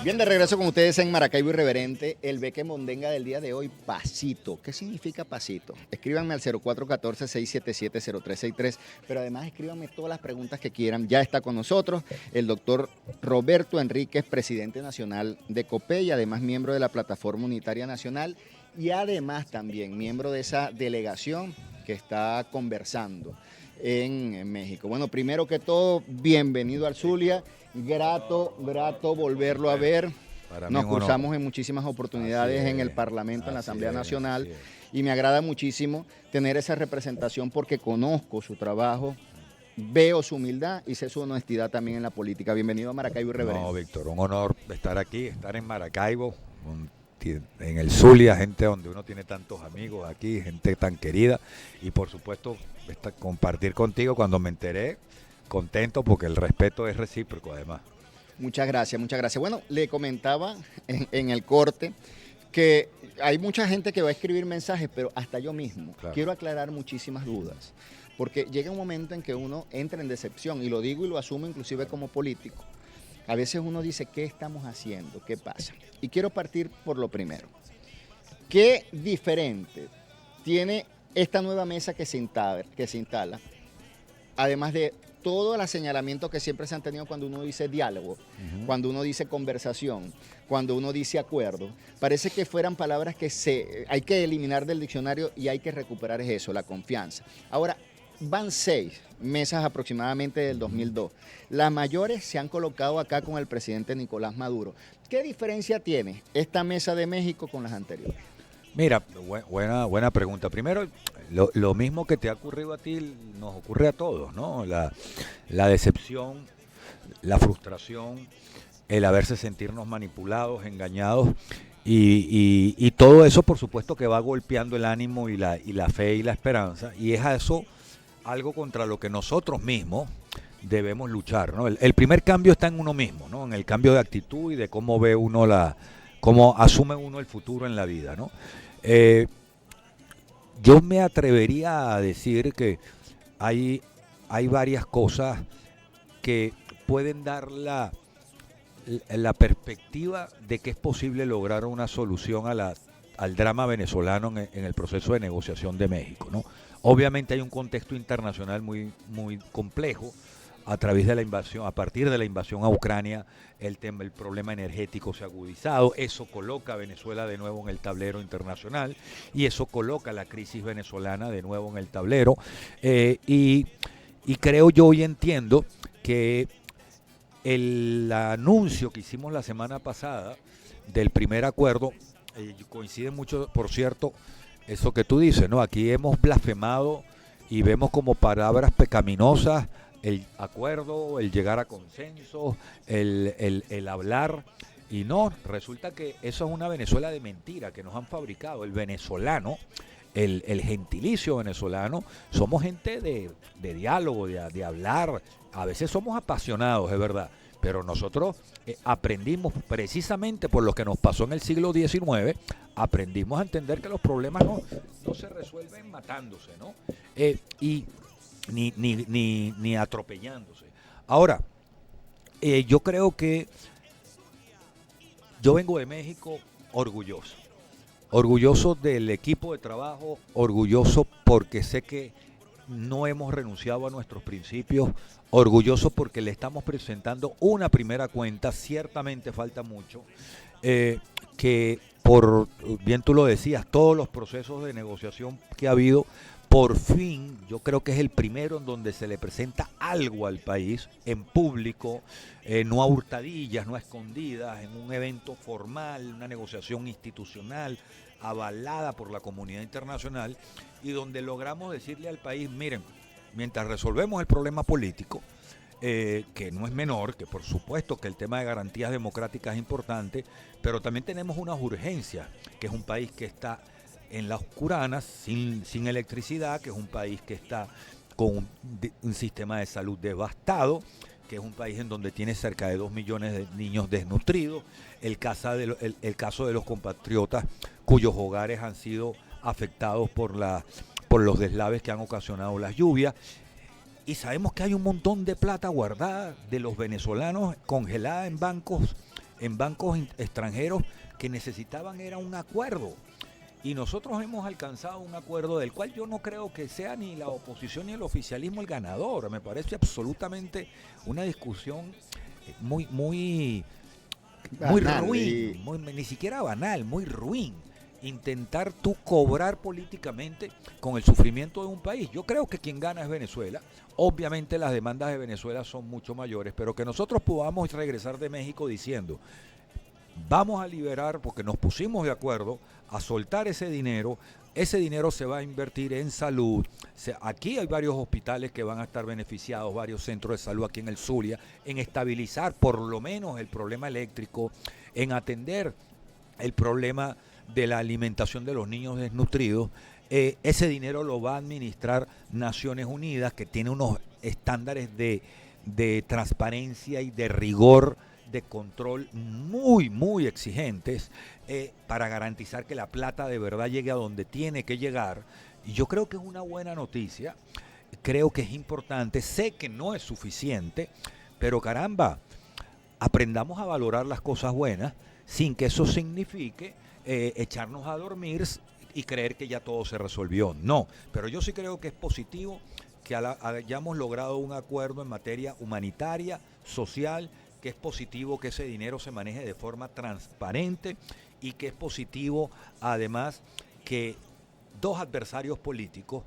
Bien, de regreso con ustedes en Maracaibo Irreverente, el Beque Mondenga del día de hoy, pasito. ¿Qué significa pasito? Escríbanme al 0414-677-0363, pero además escríbanme todas las preguntas que quieran. Ya está con nosotros el doctor Roberto Enríquez, presidente nacional de COPE y además miembro de la Plataforma Unitaria Nacional y además también miembro de esa delegación que está conversando en México. Bueno, primero que todo, bienvenido al Zulia. Grato volverlo a ver. Nos cruzamos en muchísimas oportunidades en el Parlamento, en la Asamblea Nacional, y me agrada muchísimo tener esa representación porque conozco su trabajo, veo su humildad y sé su honestidad también en la política. Bienvenido a Maracaibo Irreverente. No, Víctor, un honor estar aquí, estar en Maracaibo, en el Zulia, gente donde uno tiene tantos amigos aquí, gente tan querida, y por supuesto compartir contigo cuando me enteré. Contento porque el respeto es recíproco además. Muchas gracias, muchas gracias. Bueno, le comentaba en el corte que hay mucha gente que va a escribir mensajes, pero hasta yo mismo quiero aclarar muchísimas dudas, porque llega un momento en que uno entra en decepción, y lo digo y lo asumo inclusive como político. A veces uno dice, ¿qué estamos haciendo? ¿Qué pasa? Y quiero partir por lo primero. ¿Qué diferente tiene esta nueva mesa que se instala, además de todos los señalamientos que siempre se han tenido cuando uno dice diálogo, cuando uno dice conversación, cuando uno dice acuerdo? Parece que fueran palabras que hay que eliminar del diccionario y hay que recuperar eso, la confianza. Ahora, van 6 mesas aproximadamente del 2002. Las mayores se han colocado acá con el presidente Nicolás Maduro. ¿Qué diferencia tiene esta mesa de México con las anteriores? Mira, buena pregunta. Primero, lo mismo que te ha ocurrido a ti nos ocurre a todos, ¿no? La decepción, la frustración, el haberse sentirnos manipulados, engañados, y todo eso, por supuesto, que va golpeando el ánimo y la fe y la esperanza, y es a eso algo contra lo que nosotros mismos debemos luchar, ¿no? El primer cambio está en uno mismo, ¿no? En el cambio de actitud y de cómo ve uno cómo asume uno el futuro en la vida, ¿no? Yo me atrevería a decir que hay varias cosas que pueden dar la perspectiva de que es posible lograr una solución al drama venezolano en el proceso de negociación de México, ¿no? Obviamente hay un contexto internacional muy, muy complejo. A través de la invasión, a partir de la invasión a Ucrania, el problema energético se ha agudizado. Eso coloca a Venezuela de nuevo en el tablero internacional y eso coloca la crisis venezolana de nuevo en el tablero. Y creo yo y entiendo que el anuncio que hicimos la semana pasada del primer acuerdo coincide mucho, por cierto, eso que tú dices, ¿no? Aquí hemos blasfemado y vemos como palabras pecaminosas el acuerdo, el llegar a consenso, el hablar, y no, resulta que eso es una Venezuela de mentira que nos han fabricado. El venezolano, el gentilicio venezolano, somos gente de diálogo, de hablar, a veces somos apasionados, es verdad, pero nosotros aprendimos precisamente por lo que nos pasó en el siglo XIX, aprendimos a entender que los problemas no se resuelven matándose, ¿no? Ni atropellándose. Ahora, yo creo que yo vengo de México orgulloso del equipo de trabajo, orgulloso porque sé que no hemos renunciado a nuestros principios, orgulloso porque le estamos presentando una primera cuenta, ciertamente falta mucho, que bien tú lo decías, todos los procesos de negociación que ha habido, por fin, yo creo que es el primero en donde se le presenta algo al país en público, no a hurtadillas, no a escondidas, en un evento formal, una negociación institucional avalada por la comunidad internacional, y donde logramos decirle al país, miren, mientras resolvemos el problema político, que no es menor, que por supuesto que el tema de garantías democráticas es importante, pero también tenemos unas urgencias, que es un país que está en la oscurana, sin electricidad, que es un país que está con un sistema de salud devastado, que es un país en donde tiene cerca de 2 millones de niños desnutridos, el caso de los compatriotas cuyos hogares han sido afectados por los deslaves que han ocasionado las lluvias, y sabemos que hay un montón de plata guardada de los venezolanos congelada en bancos en bancos extranjeros que necesitaban era un acuerdo. Y nosotros hemos alcanzado un acuerdo del cual yo no creo que sea ni la oposición ni el oficialismo el ganador. Me parece absolutamente una discusión muy Banal, ruin, ni siquiera banal, muy ruin. Intentar tú cobrar políticamente con el sufrimiento de un país. Yo creo que quien gana es Venezuela. Obviamente las demandas de Venezuela son mucho mayores, pero que nosotros podamos regresar de México diciendo: vamos a liberar, porque nos pusimos de acuerdo a soltar ese dinero se va a invertir en salud. Aquí hay varios hospitales que van a estar beneficiados, varios centros de salud aquí en el Zulia, en estabilizar por lo menos el problema eléctrico, en atender el problema de la alimentación de los niños desnutridos. Ese dinero lo va a administrar Naciones Unidas, que tiene unos estándares de transparencia y de rigor de control muy exigentes para garantizar que la plata de verdad llegue a donde tiene que llegar. Y yo creo que es una buena noticia, creo que es importante, sé que no es suficiente, pero caramba, aprendamos a valorar las cosas buenas sin que eso signifique echarnos a dormir y creer que ya todo se resolvió. No, pero yo sí creo que es positivo que hayamos logrado un acuerdo en materia humanitaria, social, que es positivo que ese dinero se maneje de forma transparente y que es positivo además que dos adversarios políticos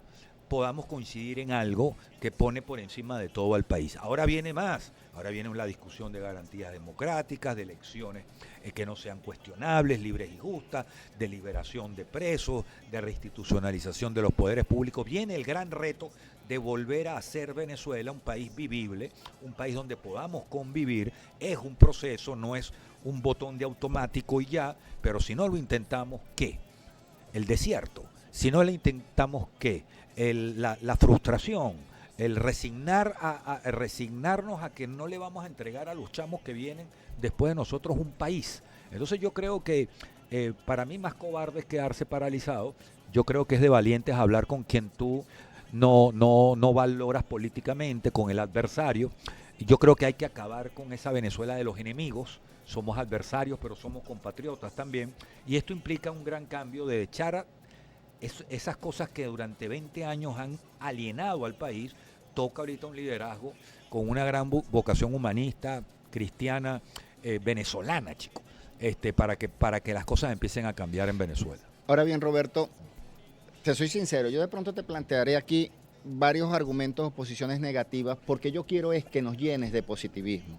podamos coincidir en algo que pone por encima de todo al país. Ahora viene más, ahora viene la discusión de garantías democráticas, de elecciones que no sean cuestionables, libres y justas, de liberación de presos, de reinstitucionalización de los poderes públicos. Viene el gran reto de volver a hacer Venezuela un país vivible, un país donde podamos convivir. Es un proceso, no es un botón de automático y ya, pero si no lo intentamos, ¿qué? El desierto. Si no lo intentamos, ¿qué? La frustración, el resignarnos a que no le vamos a entregar a los chamos que vienen después de nosotros un país. Entonces yo creo que para mí más cobarde es quedarse paralizado. Yo creo que es de valientes hablar con quien tú no valoras políticamente, con el adversario. Yo creo que hay que acabar con esa Venezuela de los enemigos. Somos adversarios, pero somos compatriotas también. Y esto implica un gran cambio de echar esas cosas que durante 20 años han alienado al país. Toca ahorita un liderazgo con una gran vocación humanista, cristiana, venezolana, chico, para que las cosas empiecen a cambiar en Venezuela. Ahora bien, Roberto, te soy sincero, yo de pronto te plantearé aquí varios argumentos o posiciones negativas, porque yo quiero es que nos llenes de positivismo.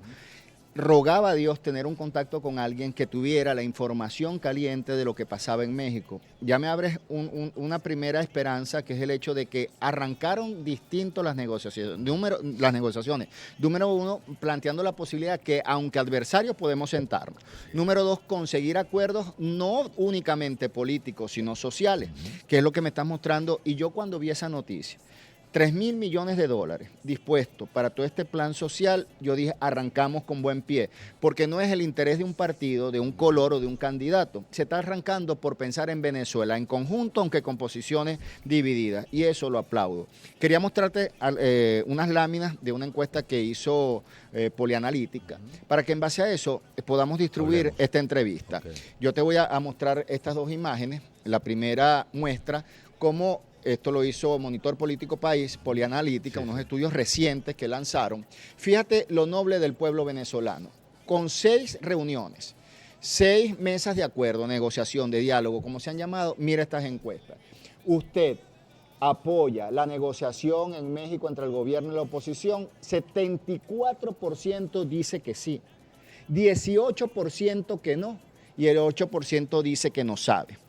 Rogaba a Dios tener un contacto con alguien que tuviera la información caliente de lo que pasaba en México. Ya me abres una primera esperanza, que es el hecho de que arrancaron distinto las negociaciones. Número uno, planteando la posibilidad que, aunque adversarios, podemos sentarnos. Número dos, conseguir acuerdos no únicamente políticos, sino sociales, que es lo que me estás mostrando. Y yo, cuando vi esa noticia, 3.000 millones de dólares dispuestos para todo este plan social, yo dije, arrancamos con buen pie, porque no es el interés de un partido, de un color o de un candidato. Se está arrancando por pensar en Venezuela en conjunto, aunque con posiciones divididas, y eso lo aplaudo. Quería mostrarte unas láminas de una encuesta que hizo Polianalítica, para que en base a eso podamos distribuir esta entrevista. Okay. Yo te voy a mostrar estas dos imágenes. La primera muestra cómo esto lo hizo Monitor Político País, Polianalítica, unos estudios recientes que lanzaron. Fíjate lo noble del pueblo venezolano. Con 6 reuniones, 6 mesas de acuerdo, negociación, de diálogo, como se han llamado, mira estas encuestas. Usted apoya la negociación en México entre el gobierno y la oposición, 74% dice que sí, 18% que no, y el 8% dice que no sabe.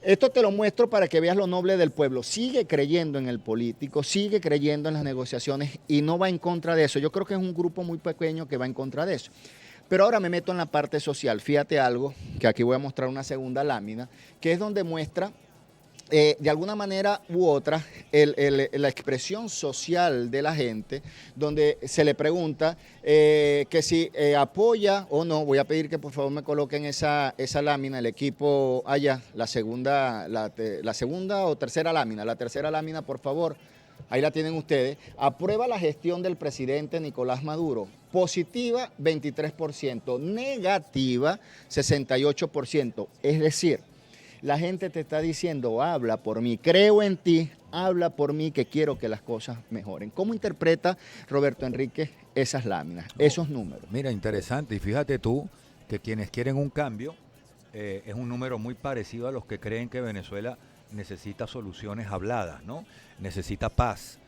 Esto te lo muestro para que veas lo noble del pueblo. Sigue creyendo en el político, sigue creyendo en las negociaciones y no va en contra de eso. Yo creo que es un grupo muy pequeño que va en contra de eso. Pero ahora me meto en la parte social. Fíjate algo, que aquí voy a mostrar una segunda lámina, que es donde muestra de alguna manera u otra la expresión social de la gente, donde se le pregunta que si apoya o no. Voy a pedir que por favor me coloquen esa lámina, el equipo allá, la segunda o tercera lámina, por favor. ahí la tienen ustedes, aprueba la gestión del presidente Nicolás Maduro. Positiva, 23%, negativa, 68%. Es decir, la gente te está diciendo, habla por mí, creo en ti, habla por mí que quiero que las cosas mejoren. ¿Cómo interpreta Roberto Enrique esas láminas, esos números? Mira, interesante. Y fíjate tú que quienes quieren un cambio es un número muy parecido a los que creen que Venezuela necesita soluciones habladas, ¿no? Necesita paz.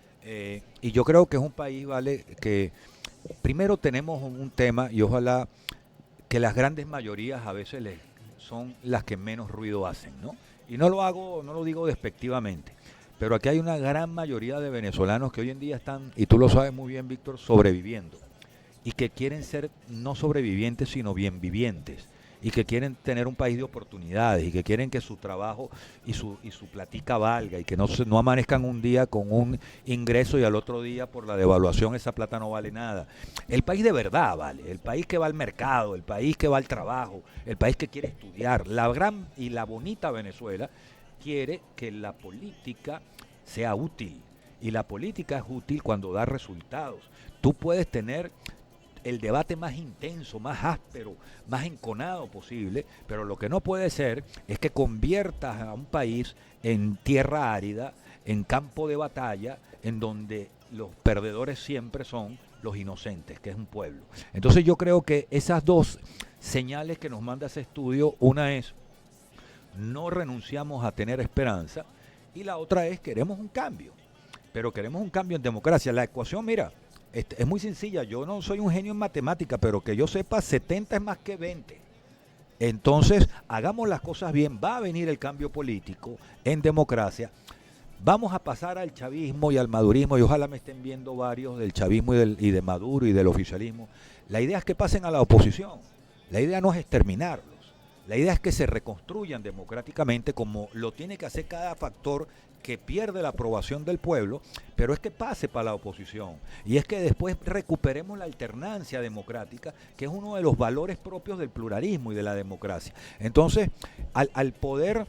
Y yo creo que es un país, ¿vale?, que primero tenemos un tema y ojalá que las grandes mayorías a veces son las que menos ruido hacen, ¿no? Y no lo digo despectivamente, pero aquí hay una gran mayoría de venezolanos que hoy en día están, y tú lo sabes muy bien, Víctor, sobreviviendo, y que quieren ser no sobrevivientes, sino bien vivientes, y que quieren tener un país de oportunidades, y que quieren que su trabajo y su platica valga, y que no amanezcan un día con un ingreso y al otro día por la devaluación esa plata no vale nada. El país de verdad vale, el país que va al mercado, el país que va al trabajo, el país que quiere estudiar. La gran y la bonita Venezuela quiere que la política sea útil, y la política es útil cuando da resultados. Tú puedes tener el debate más intenso, más áspero, más enconado posible, pero lo que no puede ser es que conviertas a un país en tierra árida, en campo de batalla, en donde los perdedores siempre son los inocentes, que es un pueblo. Entonces yo creo que esas dos señales que nos manda ese estudio, una es no renunciamos a tener esperanza, y la otra es queremos un cambio, pero queremos un cambio en democracia. La ecuación, mira, es muy sencilla. Yo no soy un genio en matemática, pero que yo sepa, 70 es más que 20. Entonces, hagamos las cosas bien. Va a venir el cambio político en democracia. Vamos a pasar al chavismo y al madurismo, y ojalá me estén viendo varios del chavismo y de Maduro y del oficialismo. La idea es que pasen a la oposición. La idea no es exterminarlos. La idea es que se reconstruyan democráticamente, como lo tiene que hacer cada factor que pierde la aprobación del pueblo, pero es que pase para la oposición, y es que después recuperemos la alternancia democrática, que es uno de los valores propios del pluralismo y de la democracia. Entonces, al poder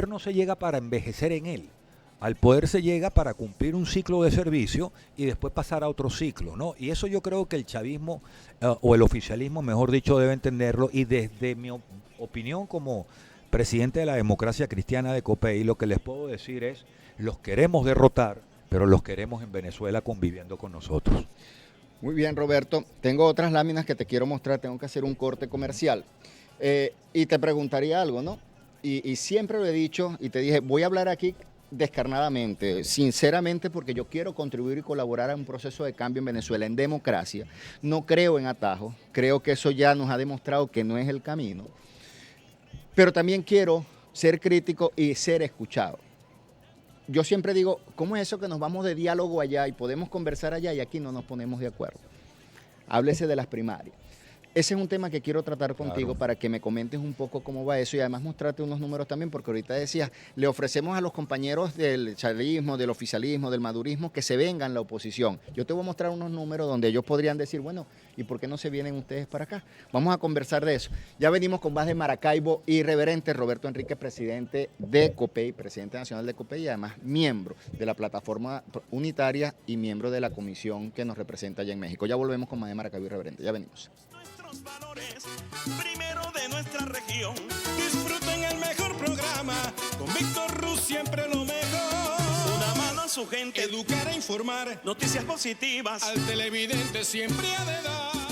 no se llega para envejecer en él, al poder se llega para cumplir un ciclo de servicio y después pasar a otro ciclo, ¿no? Y eso yo creo que el chavismo, o el oficialismo, mejor dicho, debe entenderlo, y desde mi opinión como presidente de la democracia cristiana de COPEI, lo que les puedo decir es, los queremos derrotar, pero los queremos en Venezuela conviviendo con nosotros. Muy bien, Roberto. Tengo otras láminas que te quiero mostrar, tengo que hacer un corte comercial. Y te preguntaría algo, ¿no? Y siempre lo he dicho y te dije, voy a hablar aquí descarnadamente, sinceramente, porque yo quiero contribuir y colaborar a un proceso de cambio en Venezuela, en democracia. No creo en atajos, creo que eso ya nos ha demostrado que no es el camino. Pero también quiero ser crítico y ser escuchado. Yo siempre digo, ¿cómo es eso que nos vamos de diálogo allá y podemos conversar allá y aquí no nos ponemos de acuerdo? Háblese de las primarias. Ese es un tema que quiero tratar contigo, claro, para que me comentes un poco cómo va eso y además mostrarte unos números también, porque ahorita decías, le ofrecemos a los compañeros del chavismo, del oficialismo, del madurismo, que se vengan la oposición. Yo te voy a mostrar unos números donde ellos podrían decir, bueno, ¿y por qué no se vienen ustedes para acá? Vamos a conversar de eso. Ya venimos con más de Maracaibo Irreverente. Roberto Enrique, presidente de COPEI, presidente nacional de COPEI, y además miembro de la plataforma unitaria y miembro de la comisión que nos representa allá en México. Ya volvemos con más de Maracaibo Irreverente. Ya venimos. Valores, primero de nuestra región. Disfruten el mejor programa, con Víctor Ruz siempre lo mejor. Una mano a su gente, educar e informar, noticias positivas, al televidente siempre ha de dar.